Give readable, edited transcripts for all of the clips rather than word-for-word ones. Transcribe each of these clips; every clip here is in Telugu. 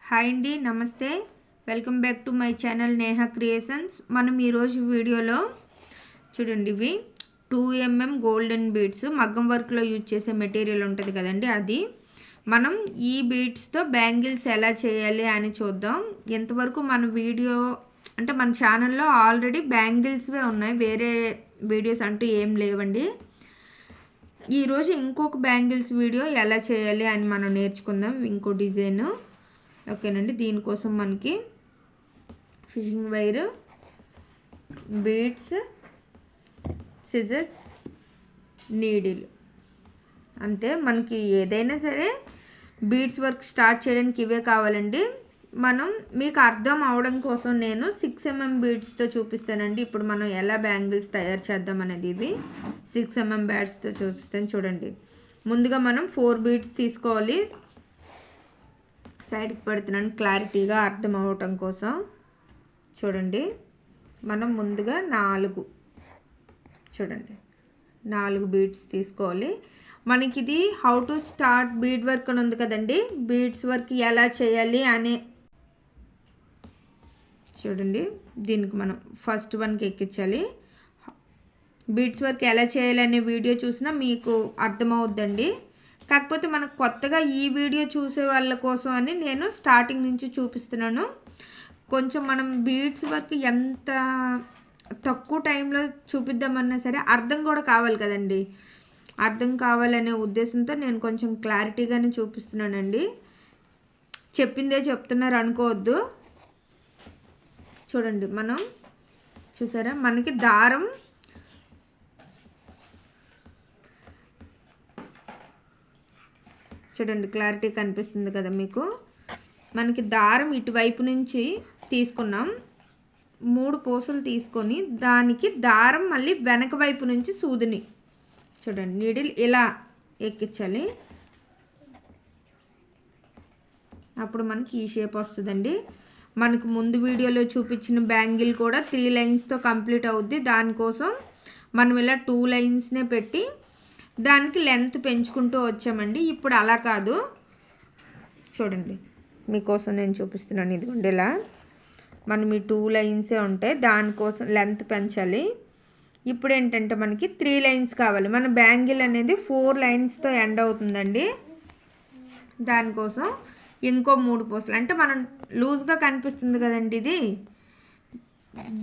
హాయ్ అండి, నమస్తే. Welcome back to my channel Neha creations. మనం ఈరోజు వీడియోలో చూడండి, ఇవి 2mm గోల్డెన్ బీడ్స్ మగ్గం వర్క్లో యూజ్ చేసే మెటీరియల్ ఉంటుంది కదండి, అది మనం ఈ బీడ్స్తో బ్యాంగిల్స్ ఎలా చేయాలి అని చూద్దాం. ఎంతవరకు మన వీడియో అంటే మన ఛానల్లో ఆల్రెడీ బ్యాంగిల్స్వే ఉన్నాయి, వేరే వీడియోస్ అంటూ ఏం లేవండి. ఈరోజు ఇంకొక బ్యాంగిల్స్ వీడియో ఎలా చేయాలి అని మనం నేర్చుకుందాం, ఇంకో డిజైన్. ఓకేనండి, దీనికోసం మనకి fishing wire, beads, scissors, needle, అంతే. మనకి ఏదైనా సరే బీడ్స్ వర్క్ స్టార్ట్ చేయడానికి ఇవే కావాలండి. మనం మీకు అర్థం అవడం కోసం నేను 6mm బీడ్స్తో చూపిస్తానండి. ఇప్పుడు మనం ఎలా బ్యాంగిల్స్ తయారు చేద్దాం అనేది ఇవి 6mm బీడ్స్తో చూపిస్తాను. చూడండి, ముందుగా మనం 4 బీడ్స్ తీసుకోవాలి. సైడ్కి పెడుతున్నాను క్లారిటీగా అర్థం అవ్వటం కోసం. చూడండి, మనం ముందుగా 4 బీడ్స్ తీసుకోవాలి. మనకి ఇది how to start bead work అని ఉంది కదండి, బీడ్స్ వర్క్ ఎలా చేయాలి అని. చూడండి, దీనికి మనం ఫస్ట్ వన్కి ఎక్కించాలి. బీడ్స్ వర్క్ ఎలా చేయాలి అనే వీడియో చూసినా మీకు అర్థమవుద్దండి. కాకపోతే మనకు కొత్తగా ఈ వీడియో చూసే వాళ్ళ కోసం అని నేను స్టార్టింగ్ నుంచి చూపిస్తున్నాను. కొంచెం మనం బీడ్స్ వర్క్ ఎంత తక్కువ టైంలో చూపిద్దామన్నా సరే అర్థం కూడా కావాలి కదండి. అర్థం కావాలనే ఉద్దేశంతో నేను కొంచెం క్లారిటీగానే చూపిస్తున్నానండి. చెప్పిందే చెప్తున్నారు అనుకోవద్దు. చూడండి, మనం చూసారా, మనకి దారం చూడండి క్లారిటీ కనిపిస్తుంది కదా మీకు. మనకి దారం ఇటువైపు నుంచి తీసుకున్నాం, 3 పూసలు తీసుకొని దానికి దారం మళ్ళీ వెనక వైపు నుంచి సూదిని చూడండి నీడిల్ ఇలా ఎక్కించాలి. అప్పుడు మనకి ఈ షేప్ వస్తుందండి. మనకు ముందు వీడియోలో చూపించిన బ్యాంగిల్ కూడా 3 లైన్స్తో కంప్లీట్ అవుద్ది. దానికోసం మనం ఇలా 2 లైన్స్నే పెట్టి దానికి లెంత్ పెంచుకుంటూ వచ్చామండి. ఇప్పుడు అలా కాదు, చూడండి మీకోసం నేను చూపిస్తున్నాను. ఇదిగోండి, ఇలా మనం ఈ 2 లైన్సే ఉంటాయి, దానికోసం లెంత్ పెంచాలి. ఇప్పుడు ఏంటంటే మనకి 3 లైన్స్ కావాలి. మన బ్యాంగిల్ అనేది 4 లైన్స్తో ఎండ్ అవుతుందండి. దానికోసం ఇంకో 3 పూసలు, అంటే మనం లూజ్గా కనిపిస్తుంది కదండి ఇది,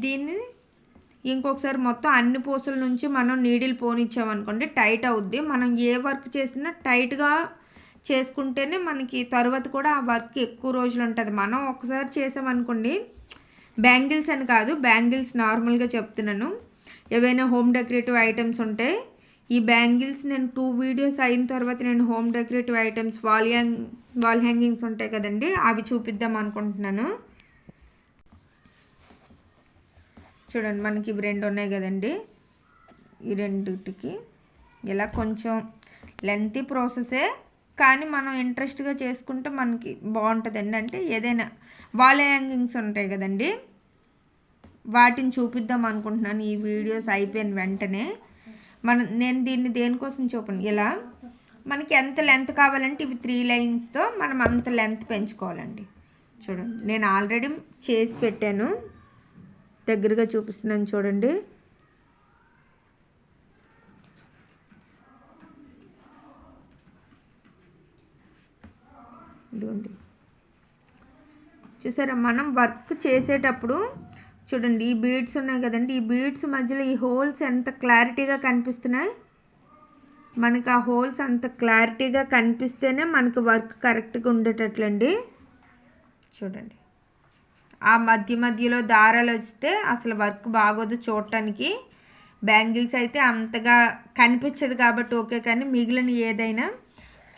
దీన్ని ఇంకొకసారి మొత్తం అన్ని పూసల నుంచి మనం నీడిల్ పోనిచ్చామనుకోండి టైట్ అవుద్ది. మనం ఏ వర్క్ చేసినా టైట్గా చేసుకుంటేనే మనకి తర్వాత కూడా ఆ వర్క్ ఎక్కువ రోజులు ఉంటుంది. మనం ఒకసారి చేసామనుకోండి, బ్యాంగిల్స్ అని కాదు, బ్యాంగిల్స్ నార్మల్గా చెప్తున్నాను, ఏవైనా హోమ్ డెకరేటివ్ ఐటమ్స్ ఉంటాయి. ఈ బ్యాంగిల్స్ నేను 2 వీడియోస్ అయిన తర్వాత నేను home decorative items wall hangings ఉంటాయి కదండి, అవి చూపిద్దాం అనుకుంటున్నాను. చూడండి, మనకి ఇవి 2 ఉన్నాయి కదండి, ఈ రెండిటికి ఇలా కొంచెం లెంతీ ప్రాసెసే, కానీ మనం ఇంట్రెస్ట్గా చేసుకుంటే మనకి బాగుంటుందండి. అంటే ఏదైనా వాల్ హ్యాంగింగ్స్ ఉంటాయి కదండి, వాటిని చూపిద్దాం అనుకుంటున్నాను ఈ వీడియోస్ అయిపోయిన వెంటనే. నేను దీన్ని దేనికోసం చూపండి, ఇలా మనకి ఎంత లెంత్ కావాలంటే ఇవి 3 లైన్స్తో మనం అంత లెంత్ పెంచుకోవాలండి. చూడండి, నేను ఆల్రెడీ చేసి పెట్టాను, దగ్గరగా చూపిస్తున్నాను చూడండి. ఇదిగోండి, చూసారా, మనం వర్క్ చేసేటప్పుడు చూడండి ఈ బీడ్స్ ఉన్నాయి కదండి, ఈ బీడ్స్ మధ్యలో ఈ హోల్స్ ఎంత క్లారిటీగా కనిపిస్తున్నాయి. మనకి ఆ హోల్స్ అంత క్లారిటీగా కనిపిస్తేనే మనకు వర్క్ కరెక్ట్గా ఉండేటట్లండి. చూడండి, ఆ మధ్యలో దారాలు వస్తే అసలు వర్క్ బాగోదు చూడటానికి. బ్యాంగిల్స్ అయితే అంతగా కనిపించదు కాబట్టి ఓకే, కానీ మిగిలిన ఏదైనా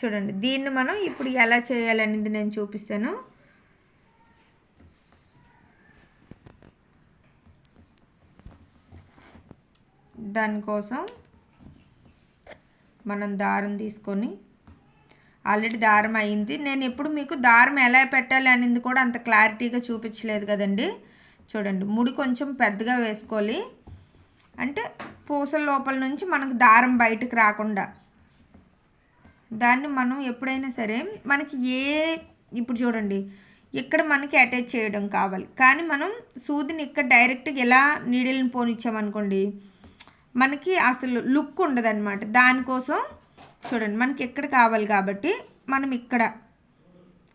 చూడండి. దీన్ని మనం ఇప్పుడు ఎలా చేయాలనేది నేను చూపిస్తాను. దానికోసం మనం దారం తీసుకొని, ఆల్రెడీ దారం అయింది, నేను ఎప్పుడు మీకు దారం ఎలా పెట్టాలి అనేది కూడా అంత క్లారిటీగా చూపించలేదు కదండి. చూడండి, ముడి కొంచెం పెద్దగా వేసుకోవాలి, అంటే పూసల లోపల నుంచి మనకు దారం బయటకు రాకుండా. దాన్ని మనం ఎప్పుడైనా సరే మనకి ఇప్పుడు చూడండి ఇక్కడ మనకి అటాచ్ చేయడం కావాలి. కానీ మనం సూదిని ఇక్కడ డైరెక్ట్గా ఎలా నీడిల్ని పోనిచ్చామనుకోండి మనకి అసలు లుక్ ఉండదన్నమాట. దానికోసం చూడండి మనకి ఎక్కడ కావాలి కాబట్టి మనం ఇక్కడ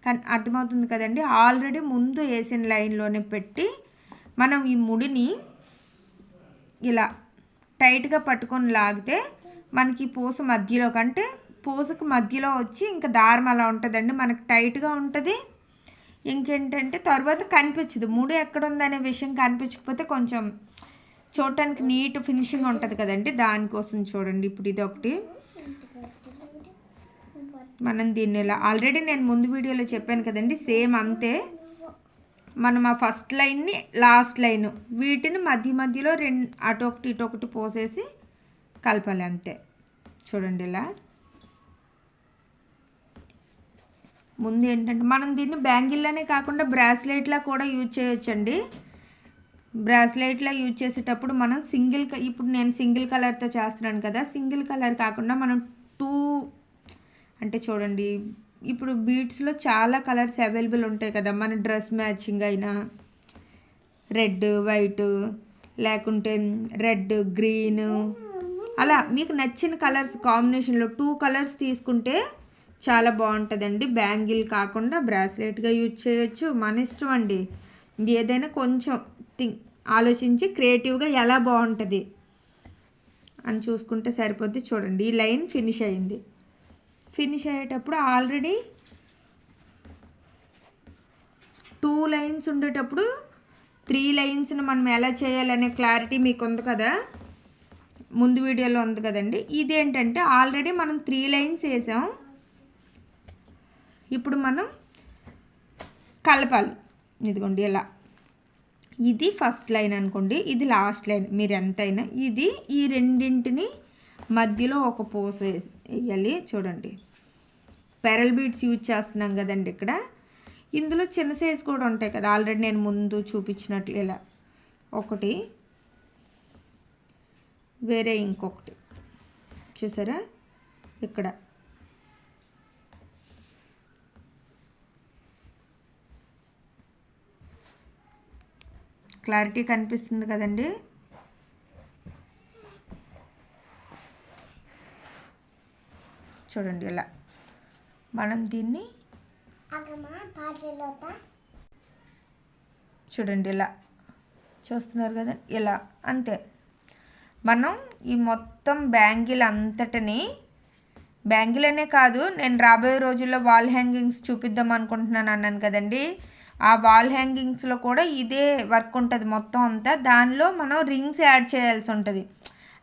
కానీ అర్థమవుతుంది కదండి. ఆల్రెడీ ముందు వేసిన లైన్లోనే పెట్టి మనం ఈ ముడిని ఇలా టైట్గా పట్టుకొని లాగితే మనకి పూస మధ్యలో కంటే పూసకు మధ్యలో వచ్చి ఇంకా దారం అలా ఉంటుందండి, మనకు టైట్గా ఉంటుంది. ఇంకేంటంటే తర్వాత కనిపించదు ముడి ఎక్కడ ఉందనే విషయం కనిపించకపోతే కొంచెం చూడటానికి నీట్ ఫినిషింగ్ ఉంటుంది కదండి. దానికోసం చూడండి ఇప్పుడు ఇది ఒకటి మనం దీన్ని ఇలా ఆల్రెడీ నేను ముందు వీడియోలో చెప్పాను కదండి, సేమ్ అంతే. మనం ఆ ఫస్ట్ లైన్ని లాస్ట్ లైన్ వీటిని మధ్యలో రెండు అటొకటి ఇటొకటి పోసేసి కలపాలి అంతే. చూడండి ఇలా ముందు ఏంటంటే మనం దీన్ని బ్యాంగిల్లోనే కాకుండా బ్రాస్లెట్లా కూడా యూజ్ చేయొచ్చండి. బ్రాస్లెట్లా యూజ్ చేసేటప్పుడు మనం ఇప్పుడు నేను సింగిల్ కలర్తో చేస్తున్నాను కదా, సింగిల్ కలర్ కాకుండా మనం అంటే చూడండి ఇప్పుడు బీడ్స్లో చాలా కలర్స్ అవైలబుల్ ఉంటాయి కదా, మన డ్రెస్ మ్యాచింగ్ అయినా రెడ్ వైట్ లేకుంటే రెడ్ గ్రీన్ అలా మీకు నచ్చిన కలర్స్ కాంబినేషన్లో 2 కలర్స్ తీసుకుంటే చాలా బాగుంటుందండి. బ్యాంగిల్ కాకుండా బ్రాస్లెట్గా యూజ్ చేయొచ్చు, మన ఇష్టం అండి. ఏదైనా కొంచెం ఆలోచించి క్రియేటివ్గా ఎలా బాగుంటుంది అని చూసుకుంటే సరిపోద్ది. చూడండి ఈ లైన్ ఫినిష్ అయింది. ఫినిష్ అయ్యేటప్పుడు ఆల్రెడీ 2 లైన్స్ ఉండేటప్పుడు 3 లైన్స్ని మనం ఎలా చేయాలనే క్లారిటీ మీకు ఉంది కదా, ముందు వీడియోలో ఉంది కదండి. ఇదేంటంటే ఆల్రెడీ మనం 3 లైన్స్ వేసాం, ఇప్పుడు మనం కలపాలి. ఇదిగోండి ఇలా, ఇది ఫస్ట్ లైన్ అనుకోండి, ఇది లాస్ట్ లైన్, మీరు ఎంతైనా ఇది ఈ రెండింటిని మధ్యలో ఒక పూస వేయాలి. చూడండి పెరల్ బీడ్స్ యూజ్ చేస్తున్నాం కదండి ఇక్కడ. ఇందులో చిన్న సైజు కూడా ఉంటాయి కదా, ఆల్రెడీ నేను ముందు చూపించినట్లు ఇలా ఒకటి వేరే ఇంకొకటి చూసారా ఇక్కడ. క్లారిటీ కనిపిస్తుంది కదండి. చూడండి ఇలా మనం దీన్ని చూడండి ఇలా చూస్తున్నారు కదా, ఇలా అంతే. మనం ఈ మొత్తం బ్యాంగిల్ అంతటిని, బ్యాంగిల్ అనే కాదు, నేను రాబోయే రోజుల్లో వాల్ హ్యాంగింగ్స్ చూపిద్దాం అనుకుంటున్నాను అన్నాను కదండి. ఆ వాల్ హ్యాంగింగ్స్లో కూడా ఇదే వర్క్ ఉంటుంది మొత్తం అంతా. దానిలో మనం రింగ్స్ యాడ్ చేయాల్సి ఉంటుంది,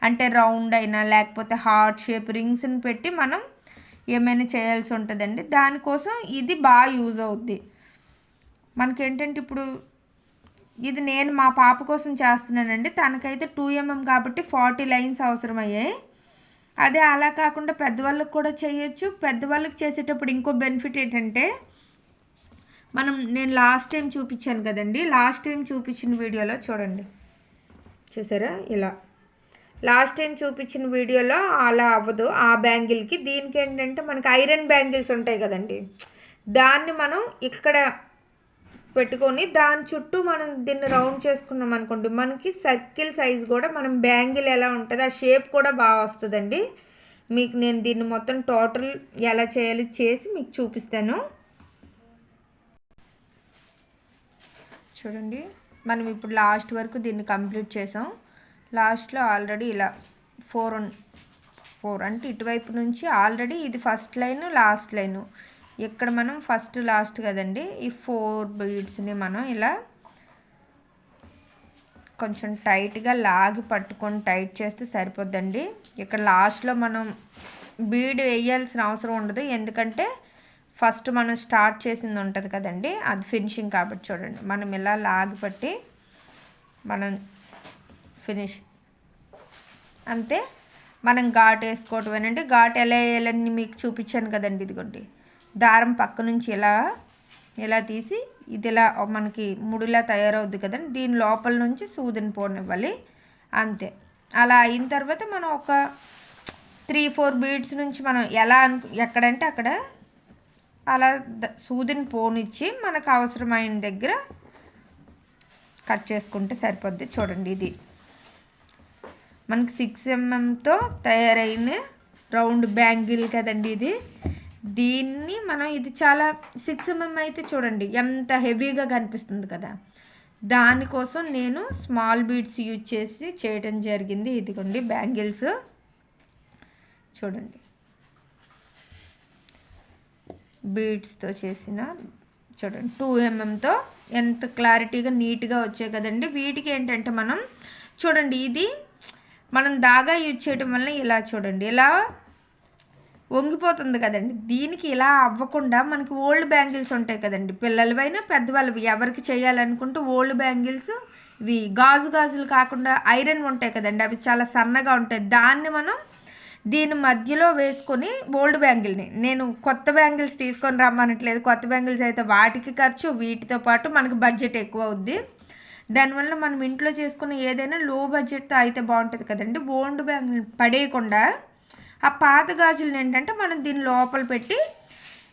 అంటే రౌండ్ అయినా లేకపోతే హార్ట్ షేప్ రింగ్స్ని పెట్టి మనం ఏమైనా చేయాల్సి ఉంటుందండి. దానికోసం ఇది బాగా యూజ్ అవుద్ది మనకేంటంటే. ఇప్పుడు ఇది నేను మా పాప కోసం చేస్తున్నానండి, తనకైతే 2mm కాబట్టి 40 లైన్స్ అవసరమయ్యాయి. అదే అలా కాకుండా పెద్దవాళ్ళకి కూడా చేయొచ్చు. పెద్దవాళ్ళకి చేసేటప్పుడు ఇంకో బెనిఫిట్ ఏంటంటే నేను లాస్ట్ టైం చూపించాను కదండి, లాస్ట్ టైం చూపించిన వీడియోలో చూడండి చూసారా ఇలా, లాస్ట్ టైం చూపించిన వీడియోలో అలా అవ్వదు ఆ బ్యాంగిల్కి. దీనికి ఏంటంటే మనకి ఐరన్ బ్యాంగిల్స్ ఉంటాయి కదండి, దాన్ని మనం ఇక్కడ పెట్టుకొని దాని చుట్టూ మనం దీన్ని రౌండ్ చేసుకున్నాం అనుకోండి, మనకి సర్కిల్ సైజ్ కూడా మనం బ్యాంగిల్ ఎలా ఉంటుంది ఆ షేప్ కూడా బాగా వస్తుందండి. మీకు నేను దీన్ని మొత్తం టోటల్ ఎలా చేయాలి చేసి మీకు చూపిస్తాను. చూడండి మనం ఇప్పుడు లాస్ట్ వరకు దీన్ని కంప్లీట్ చేసాం. లాస్ట్లో ఆల్రెడీ ఇలా 4 అంటే ఇటువైపు నుంచి ఆల్రెడీ ఇది ఫస్ట్ లైన్ లాస్ట్ లైను, ఇక్కడ మనం ఫస్ట్ లాస్ట్ కదండి. ఈ 4 బీడ్స్ని మనం ఇలా కొంచెం టైట్గా లాగి పట్టుకొని టైట్ చేస్తే సరిపోద్దండి. ఇక్కడ లాస్ట్లో మనం బీడ్ వేయాల్సిన అవసరం ఉండదు, ఎందుకంటే ఫస్ట్ మనం స్టార్ట్ చేసింది ఉంటుంది కదండి, అది ఫినిషింగ్ కాబట్టి. చూడండి మనం ఇలా లాగి పట్టి మనం ఫినిష్ అంతే. మనం ఘాట్ వేసుకోవటమేనండి. ఘాట్ ఎలా వేయాలని మీకు చూపించాను కదండి, ఇదిగోండి దారం పక్క నుంచి ఇలా తీసి ఇది ఇలా మనకి ముడిలా తయారవుద్ది కదండి, దీని లోపల నుంచి సూదిని పోనివ్వాలి అంతే. అలా అయిన తర్వాత మనం ఒక 3-4 బీడ్స్ నుంచి మనం ఎలా ఎక్కడంటే అక్కడ అలా సూదిని పోనిచ్చి మనకు అవసరమైన దగ్గర కట్ చేసుకుంటే సరిపోద్ది. చూడండి, ఇది మనకి 6 mm తయారైన రౌండ్ బ్యాంగిల్ కదండి ఇది. దీన్ని మనం ఇది చాలా 6 mm అయితే చూడండి ఎంత హెవీగా కనిపిస్తుంది కదా, దానికోసం నేను స్మాల్ బీడ్స్ యూజ్ చేసి చేయడం జరిగింది. ఇదిగోండి బ్యాంగిల్స్ చూడండి, బీడ్స్తో చేసిన చూడండి 2 mm ఎంత క్లారిటీగా నీట్గా వచ్చాయి కదండి. వీటికి ఏంటంటే మనం చూడండి, ఇది మనం దాగా యూజ్ చేయడం వల్ల ఇలా చూడండి ఇలా వంగిపోతుంది కదండి. దీనికి ఇలా అవ్వకుండా మనకి ఓల్డ్ బ్యాంగిల్స్ ఉంటాయి కదండి, పిల్లలవైనా పెద్దవాళ్ళవి ఎవరికి చేయాలనుకుంటే ఓల్డ్ బ్యాంగిల్స్ ఇవి గాజులు కాకుండా ఐరన్ ఉంటాయి కదండి, అవి చాలా సన్నగా ఉంటాయి. దాన్ని మనం దీని మధ్యలో వేసుకొని ఓల్డ్ బ్యాంగిల్ని, నేను కొత్త బ్యాంగిల్స్ తీసుకొని రమ్మనట్లేదు, కొత్త బ్యాంగిల్స్ అయితే వాటికి ఖర్చు, వీటితో పాటు మనకు బడ్జెట్ ఎక్కువ అవుద్ది. దానివల్ల మనం ఇంట్లో చేసుకున్న ఏదైనా లో బడ్జెట్తో అయితే బాగుంటుంది కదండి. ఓల్డ్ బ్యాంగిల్ పడేయకుండా ఆ పాత గాజులను ఏంటంటే మనం దీని లోపల పెట్టి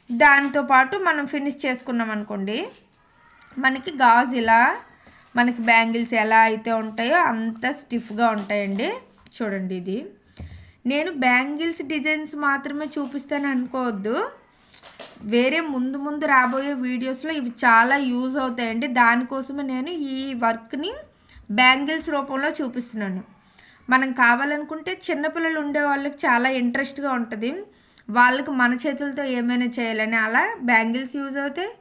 దాంతోపాటు మనం ఫినిష్ చేసుకున్నాం అనుకోండి, మనకి గాజు ఇలా మనకి బ్యాంగిల్స్ ఎలా అయితే ఉంటాయో అంత స్టిఫ్గా ఉంటాయండి. చూడండి, ఇది నేను బ్యాంగిల్స్ డిజైన్స్ మాత్రమే చూపిస్తాను అనుకోవద్దు, వేరే ముందు రాబోయే వీడియోస్లో ఇవి చాలా యూజ్ అవుతాయండి. దానికోసమే నేను ఈ వర్క్ని బ్యాంగిల్స్ రూపంలో చూపిస్తున్నాను. మనం కావాలనుకుంటే చిన్నపిల్లలు ఉండే వాళ్ళకి చాలా ఇంట్రెస్ట్గా ఉంటుంది, వాళ్ళకి మన చేతులతో ఏమైనా చేయాలని. అలా బ్యాంగిల్స్ యూజ్ అవుతాయి.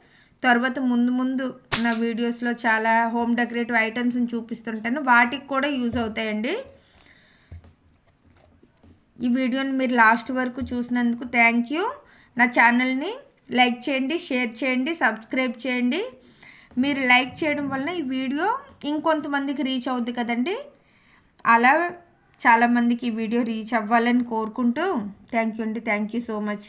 తర్వాత ముందు నా వీడియోస్లో చాలా హోమ్ డెకరేటివ్ ఐటమ్స్ని చూపిస్తుంటాను, వాటికి కూడా యూజ్ అవుతాయండి. ఈ వీడియోని మీరు లాస్ట్ వరకు చూసినందుకు థ్యాంక్ యూ. నా ఛానల్ని లైక్ చేయండి, షేర్ చేయండి, సబ్స్క్రైబ్ చేయండి. మీరు లైక్ చేయడం వలన ఈ వీడియో ఇంకొంతమందికి రీచ్ అవుద్ది కదండి. అలా చాలామందికి ఈ వీడియో రీచ్ అవ్వాలని కోరుకుంటూ థ్యాంక్ యూ అండి. Thank you so much.